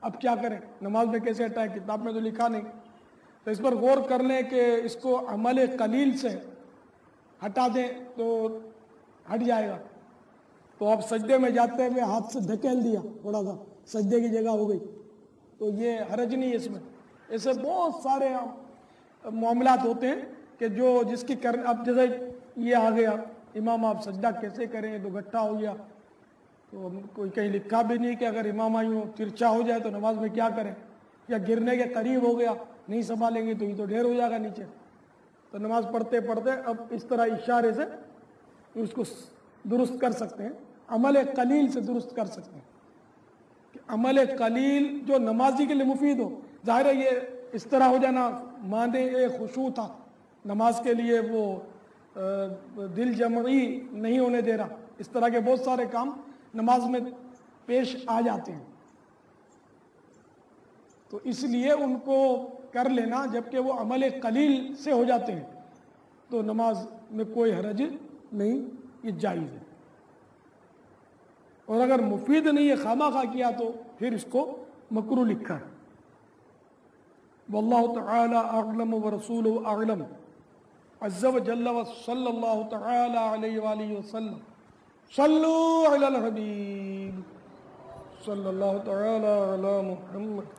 اب کیا کریں، نماز میں کیسے ہٹائیں، کتاب میں تو لکھا نہیں. تو اس پر غور کر لیں کہ اس کو عمل قلیل سے ہٹا دیں تو ہٹ جائے گا. تو اب سجدے میں جاتے ہوئے ہاتھ سے دھکیل دیا تھوڑا سا، سجدے کی جگہ ہو گئی، تو یہ حرج نہیں ہے اس میں. ایسے بہت سارے معاملات ہوتے ہیں کہ جو جس کی اب جیسے یہ آ گیا امام آپ سجدہ کیسے کریں تو گٹھا ہو گیا، تو کوئی کہیں لکھا بھی نہیں کہ اگر امام یوں ترچا ہو جائے تو نماز میں کیا کریں، یا گرنے کے قریب ہو گیا نہیں سنبھالیں گے تو یہ تو ڈھیر ہو جائے گا نیچے. تو نماز پڑھتے پڑھتے اب اس طرح اشارے سے اس کو درست کر سکتے ہیں، عمل قلیل سے درست کر سکتے ہیں. کہ عمل قلیل جو نمازی کے لیے مفید ہو. ظاہر ہے یہ اس طرح ہو جانا مانے خشوع تھا نماز کے لیے، وہ دل جمعی نہیں ہونے دے رہا. اس طرح کے بہت سارے کام نماز میں پیش آ جاتے ہیں، تو اس لیے ان کو کر لینا جبکہ وہ عمل قلیل سے ہو جاتے ہیں تو نماز میں کوئی حرج نہیں، یہ جائز ہے. اور اگر مفید نہیں ہے خواہ خواہ کیا تو پھر اس کو مکروہ لکھا ہے. واللہ تعالی اعلم ورسولہ اعلم عز وجل وصلی اللہ تعالی علیہ وآلہ وسلم. صلو علی الحبیب صلی اللہ تعالی علی محمد.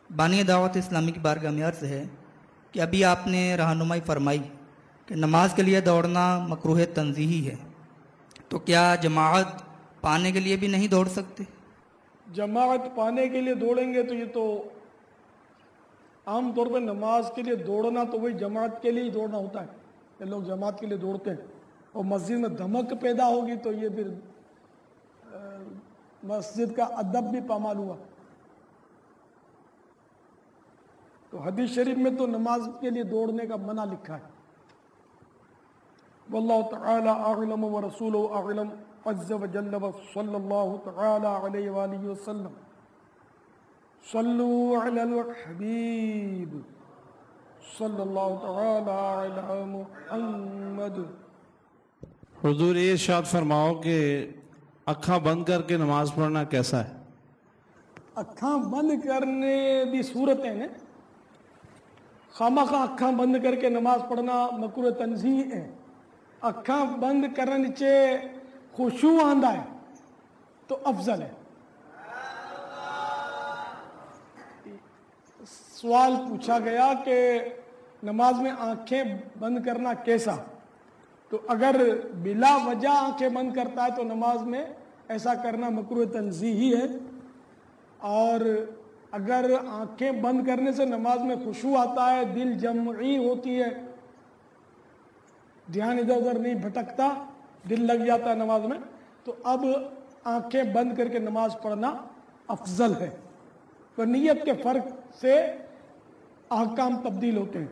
بانی دعوت اسلامی کی بارگاہ میں عرض ہے کہ ابھی آپ نے رہنمائی فرمائی کہ نماز کے لیے دوڑنا مکروہ تنزیہی ہے، تو کیا جماعت پانے کے لیے بھی نہیں دوڑ سکتے؟ جماعت پانے کے لیے دوڑیں گے تو یہ تو عام طور پہ نماز کے لیے دوڑنا تو وہی جماعت کے لیے ہی دوڑنا ہوتا ہے کہ لوگ جماعت کے لیے دوڑتے ہیں. اور مسجد میں دھمک پیدا ہوگی تو یہ پھر مسجد کا ادب بھی پامال ہوا. تو حدیث شریف میں تو نماز کے لیے دوڑنے کا منع لکھا ہے. واللہ تعالی اعلم ورسولہ اعلم عز وجل وصلی اللہ تعالی علیہ وآلہ وسلم. صلو علی الحبیب صلی اللہ تعالی علی محمد. حضور یہ ارشاد فرماؤ کہ اکھاں بند کر کے نماز پڑھنا کیسا ہے؟ اکھاں بند کرنے دی صورتیں ہیں، خامخواہ اکھاں بند کر کے نماز پڑھنا مکروہ تنزیہ ہے. اکھاں بند کرنے چے خشوع آندا ہے تو افضل ہے. سوال پوچھا گیا کہ نماز میں آنکھیں بند کرنا کیسا، تو اگر بلا وجہ آنکھیں بند کرتا ہے تو نماز میں ایسا کرنا مکروہ تنزیہی ہے. اور اگر آنکھیں بند کرنے سے نماز میں خشوع آتا ہے، دل جمعی ہوتی ہے، دھیان ادھر ادھر نہیں بھٹکتا، دل لگ جاتا ہے نماز میں، تو اب آنکھیں بند کر کے نماز پڑھنا افضل ہے. تو نیت کے فرق سے احکام تبدیل ہوتے ہیں.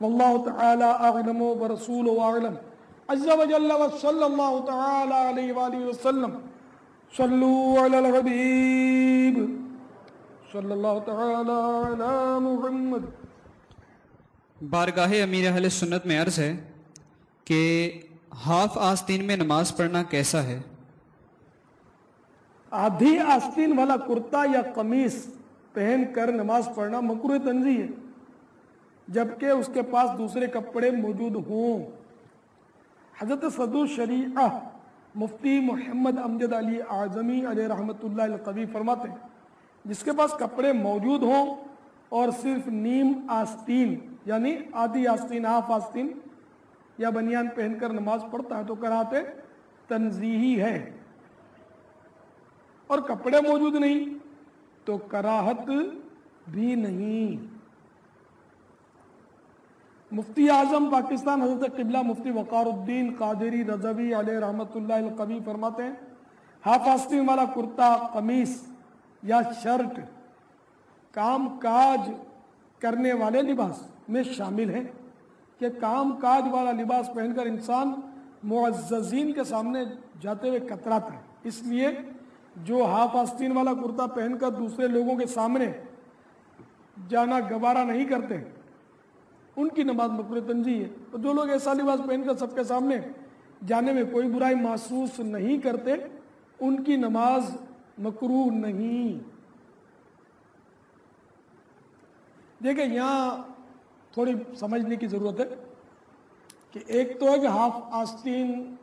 واللہ تعالی اعلم ورسولہ اعلم عز وجل وصلی اللہ تعالی علیہ وآلہ وسلم. صلو علی الحبیب صلی اللہ تعالی علی محمد. بارگاہ امیر اہل سنت میں عرض ہے کہ ہاف آستین میں نماز پڑھنا کیسا ہے؟ آدھی آستین والا کرتا یا قمیص پہن کر نماز پڑھنا مکروہ تنزیہ ہے جبکہ اس کے پاس دوسرے کپڑے موجود ہوں. حضرت صدر شریعہ مفتی محمد امجد علی اعظمی علیہ رحمۃ اللہ القوی فرماتے ہیں جس کے پاس کپڑے موجود ہوں اور صرف نیم آستین یعنی آدھی آستین، ہاف آستین یا بنیان پہن کر نماز پڑھتا ہے تو کراہت تنزیہی ہے، اور کپڑے موجود نہیں تو کراہت بھی نہیں. مفتی اعظم پاکستان حضرت قبلہ مفتی وقار الدین قادری رضوی علیہ رحمۃ اللہ القوی فرماتے ہیں ہاف آستین والا کرتا، قمیص یا شرٹ کام کاج کرنے والے لباس میں شامل ہے کہ کام کاج والا لباس پہن کر انسان معززین کے سامنے جاتے ہوئے کتراتا ہے. اس لیے جو ہاف آستین والا کرتا پہن کر دوسرے لوگوں کے سامنے جانا گوارا نہیں کرتے ان کی نماز مکروہ تنزیہ ہے. اور جو لوگ ایسا لباس پہن کر سب کے سامنے جانے میں کوئی برائی محسوس نہیں کرتے ان کی نماز مکروہ نہیں. دیکھیں یہاں تھوڑی سمجھنے کی ضرورت ہے کہ ایک تو ہے کہ ہاف آستین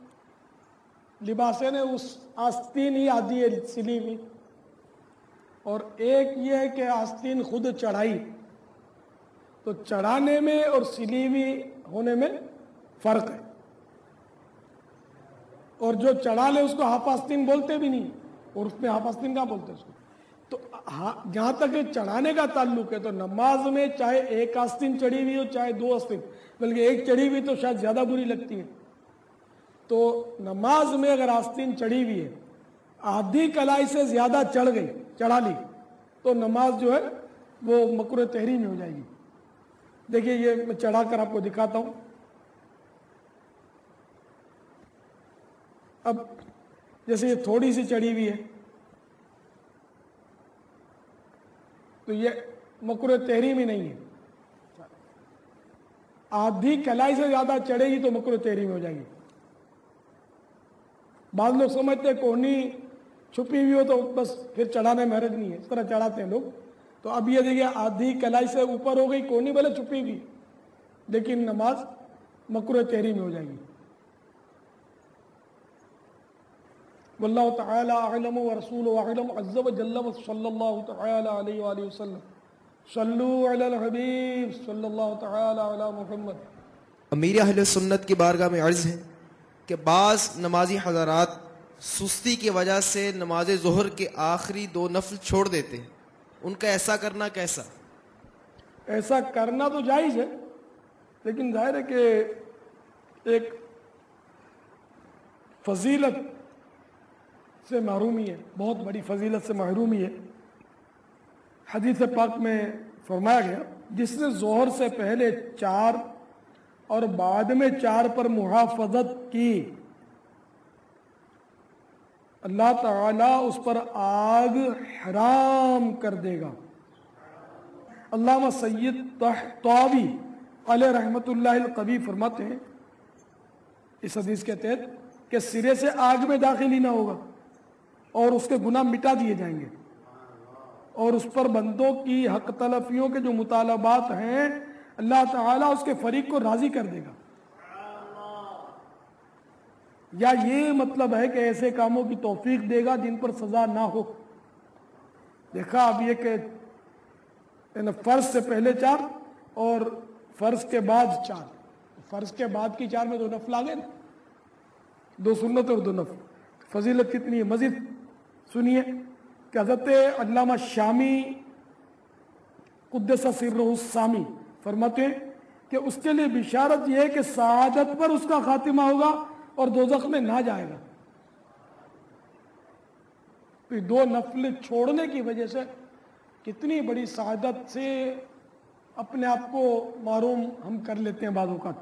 لباس ہے نا، اس آستین ہی آدھی ہے سلی ہوئی، اور ایک یہ ہے کہ آستین خود چڑھائی، تو چڑھانے میں اور سلی ہوئی ہونے میں فرق ہے، اور جو چڑھا لے اس کو ہاف آستین بولتے بھی نہیں، اور اس میں ہاف آستین کہاں بولتے اس کو. تو جہاں تک چڑھانے کا تعلق ہے تو نماز میں چاہے ایک آستین چڑھی ہوئی ہو چاہے دو آستین، بلکہ ایک چڑھی ہوئی تو شاید زیادہ بری لگتی ہے. تو نماز میں اگر آستین چڑھی ہوئی ہے، آدھی کلائی سے زیادہ چڑھ گئی، چڑھا لی، تو نماز جو ہے وہ مکروہ تحریم ہو جائے گی. دیکھیے یہ میں چڑھا کر آپ کو دکھاتا ہوں. اب جیسے یہ تھوڑی سی چڑھی ہوئی ہے تو یہ مکروہ تحریم ہی نہیں ہے. آدھی کلائی سے زیادہ چڑھے گی تو مکروہ تحریم ہو جائے گی. بعض لوگ سمجھتے ہیں کونی چھپی ہوئی ہو تو بس پھر چڑھانے میں حرج نہیں ہے، اس طرح چڑھاتے ہیں لوگ. تو اب یہ دیکھیے آدھی کلائی سے اوپر ہو گئی، کونی بھلے چھپی ہوئی، لیکن نماز مکروہ تحریم ہو جائے گی. واللہ تعالی اعلم ورسولہ اعلم عز وجل صلی اللہ تعالی علیہ وآلہ وسلم. صلو علی الحبیب صلی اللہ تعالی علی محمد. امیر اہل سنت کی بارگاہ میں عرض ہے کہ بعض نمازی حضرات سستی کی وجہ سے نماز ظہر کے آخری 2 نفل چھوڑ دیتے ہیں، ان کا ایسا کرنا کیسا؟ ایسا کرنا تو جائز ہے، لیکن ظاہر ہے کہ ایک فضیلت سے محرومی ہے، بہت بڑی فضیلت سے محرومی ہے. حدیث پاک میں فرمایا گیا جس نے ظہر سے پہلے 4 اور بعد میں 4 پر محافظت کی، اللہ تعالیٰ اس پر آگ حرام کر دے گا. علامہ سید طحطاوی علیہ رحمت اللہ القوی فرماتے ہیں اس حدیث کے تحت کہ سرے سے آگ میں داخل ہی نہ ہوگا اور اس کے گناہ مٹا دیے جائیں گے، اور اس پر بندوں کی حق تلفیوں کے جو مطالبات ہیں اللہ تعالیٰ اس کے فریق کو راضی کر دے گا. یا یہ مطلب ہے کہ ایسے کاموں کی توفیق دے گا جن پر سزا نہ ہو. دیکھا اب یہ کہ فرض سے پہلے 4 اور فرض کے بعد 4، فرض کے بعد کی 4 میں 2 نفل آ گئے نا، 2 سنت اور 2 نفل. فضیلت کتنی ہے مزید سنیے کہ حضرت علامہ شامی قدس سرہ السامی فرماتے ہیں کہ اس کے لیے بشارت یہ ہے کہ سعادت پر اس کا خاتمہ ہوگا اور دوزخ میں نہ جائے گا. تو 2 نفل چھوڑنے کی وجہ سے کتنی بڑی سعادت سے اپنے آپ کو محروم ہم کر لیتے ہیں بعض اوقات.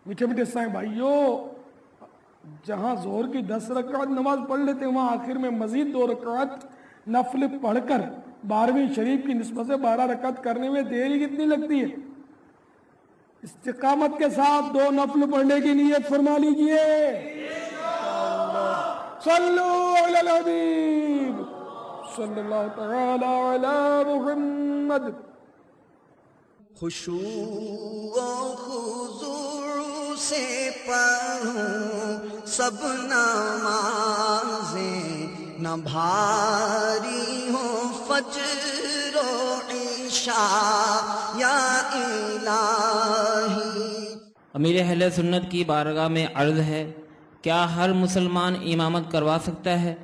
میٹھے میٹھے سائیں بھائیو، جہاں ظہر کی 10 رکعت نماز پڑھ لیتے ہیں وہاں آخر میں مزید 2 رکعت نفل پڑھ کر 12ویں شریف کی نسبت سے 12 رکعت کرنے میں دیری کتنی لگتی ہے. استقامت کے ساتھ 2 نفل پڑھنے کی نیت فرما لیجئے. صلو علی الحبیب صلی اللہ تعالی علی محمد. خشوع و خضوع سے پڑھوں سب نمازیں، نہ بھاری ہوں فجر و عشاء یا الہی. امیر اہل سنت کی بارگاہ میں عرض ہے، کیا ہر مسلمان امامت کروا سکتا ہے؟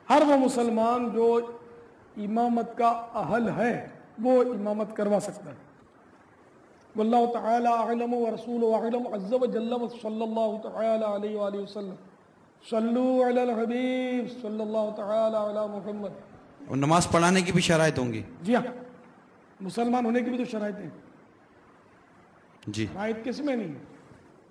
ہر وہ مسلمان جو امامت کا اہل ہے وہ امامت کروا سکتا ہے. واللہ تعالی اعلم ورسولہ اعلم عز وجل صلی اللہ تعالی علیہ وآلہ وسلم. صلو علی الحبیب صلی اللہ تعالی علی محمد. اور نماز پڑھانے کی بھی شرائط ہوں گی؟ جی ہاں، مسلمان ہونے کی بھی تو شرائطیں ہیں. جی، شرائط کس میں نہیں ہے؟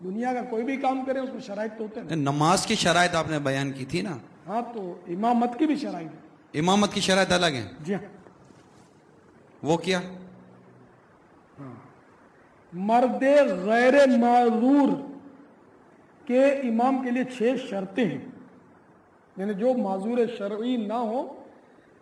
دنیا کا کوئی بھی کام کرے اس میں شرائط تو ہوتے ہیں. نماز کی شرائط آپ نے بیان کی تھی نا. ہاں، تو امامت کی بھی شرائط ہے. امامت کی شرائط الگ ہیں؟ جی ہاں. وہ کیا؟ مرد غیر معذور کے امام کے لیے 6 شرطیں ہیں، یعنی جو معذور شرعی نہ ہو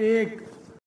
1,